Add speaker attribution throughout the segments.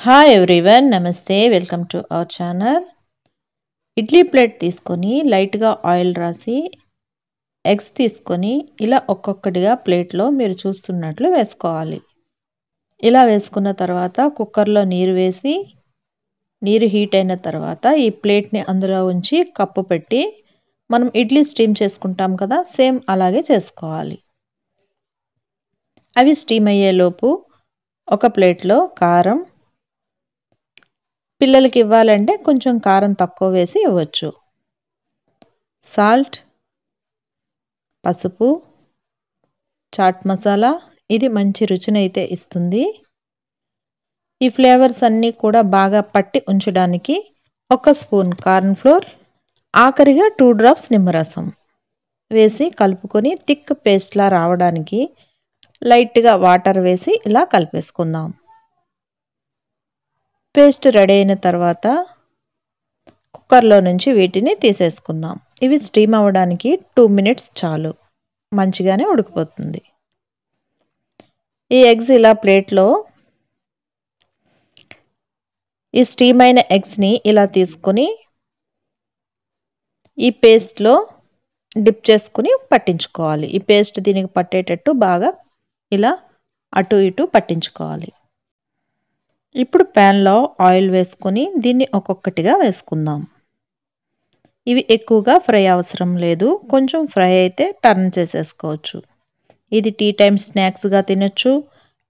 Speaker 1: Hi everyone, నమస్తే. Welcome to our channel. Idli plate తీసుకొని లైట్గా ఆయిల్ రాసి ఎగ్స్ తీసుకొని ఇలా ఒక్కొక్కటిగా ప్లేట్లో మీరు చూస్తున్నట్లు వేసుకోవాలి. ఇలా వేసుకున్న తర్వాత కుక్కర్లో నీరు వేసి నీరు హీట్ అయిన తర్వాత ఈ ప్లేట్ని అందులో ఉంచి కప్పు పెట్టి మనం ఇడ్లీ స్టీమ్ చేసుకుంటాం కదా, సేమ్ అలాగే చేసుకోవాలి. అవి స్టీమ్ అయ్యేలోపు ఒక ప్లేట్లో కారం, పిల్లలకి ఇవ్వాలంటే కొంచెం కారం తక్కువ వేసి ఇవ్వచ్చు, సాల్ట్, పసుపు, చాట్ మసాలా, ఇది మంచి రుచినైతే ఇస్తుంది. ఈ ఫ్లేవర్స్ అన్నీ కూడా బాగా పట్టి ఉంచడానికి ఒక స్పూన్ కార్న్ ఫ్లోర్, ఆఖరిగా 2 డ్రాప్స్ నిమ్మరసం వేసి కలుపుకొని థిక్ పేస్ట్లా రావడానికి లైట్గా వాటర్ వేసి ఇలా కలిపేసుకుందాం. పేస్ట్ రెడీ అయిన తర్వాత కుక్కర్లో నుంచి వీటిని తీసేసుకుందాం. ఇవి స్టీమ్ అవ్వడానికి 2 మినిట్స్ చాలు, మంచిగానే ఉడికిపోతుంది. ఈ ఎగ్స్ ఇలా ప్లేట్లో ఈ స్టీమ్ అయిన ఎగ్స్ని ఇలా తీసుకొని ఈ పేస్ట్లో డిప్ చేసుకుని పట్టించుకోవాలి. ఈ పేస్ట్ దీనికి పట్టేటట్టు బాగా ఇలా అటు ఇటు పట్టించుకోవాలి. ఇప్పుడు ప్యాన్లో ఆయిల్ వేసుకొని దీన్ని ఒక్కొక్కటిగా వేసుకుందాం. ఇవి ఎక్కువగా ఫ్రై అవసరం లేదు, కొంచెం ఫ్రై అయితే టర్న్ చేసేసుకోవచ్చు. ఇది టీ టైమ్ స్నాక్స్గా తినొచ్చు,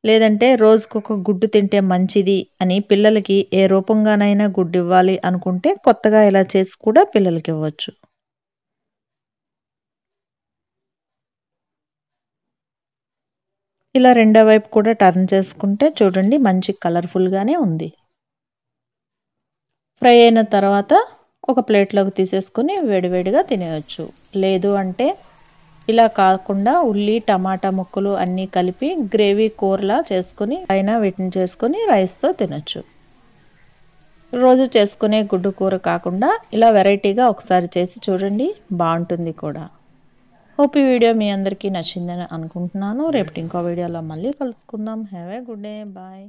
Speaker 1: లేదంటే రోజుకొక గుడ్డు తింటే మంచిది అని పిల్లలకి ఏ రూపంగానైనా గుడ్డు ఇవ్వాలి అనుకుంటే కొత్తగా ఇలా చేసి కూడా పిల్లలకి ఇవ్వచ్చు. ఇలా రెండో వైపు కూడా టర్న్ చేసుకుంటే చూడండి మంచి కలర్ఫుల్గానే ఉంది. ఫ్రై అయిన తర్వాత ఒక ప్లేట్లోకి తీసేసుకొని వేడివేడిగా తినేయచ్చు. లేదు అంటే ఇలా కాకుండా ఉల్లి, టమాటా ముక్కలు అన్నీ కలిపి గ్రేవీ కూరలా చేసుకొని పైన వీటిని చేసుకొని రైస్తో తినొచ్చు. రోజు చేసుకునే గుడ్డు కూర కాకుండా ఇలా వెరైటీగా ఒకసారి చేసి చూడండి, బాగుంటుంది కూడా. హోప్ ఈ వీడియో మీ అందరికీ నచ్చిందని అనుకుంటున్నాను. రేపటి ఇంకో వీడియోలో మళ్ళీ కలుసుకుందాం. Have a good day, bye.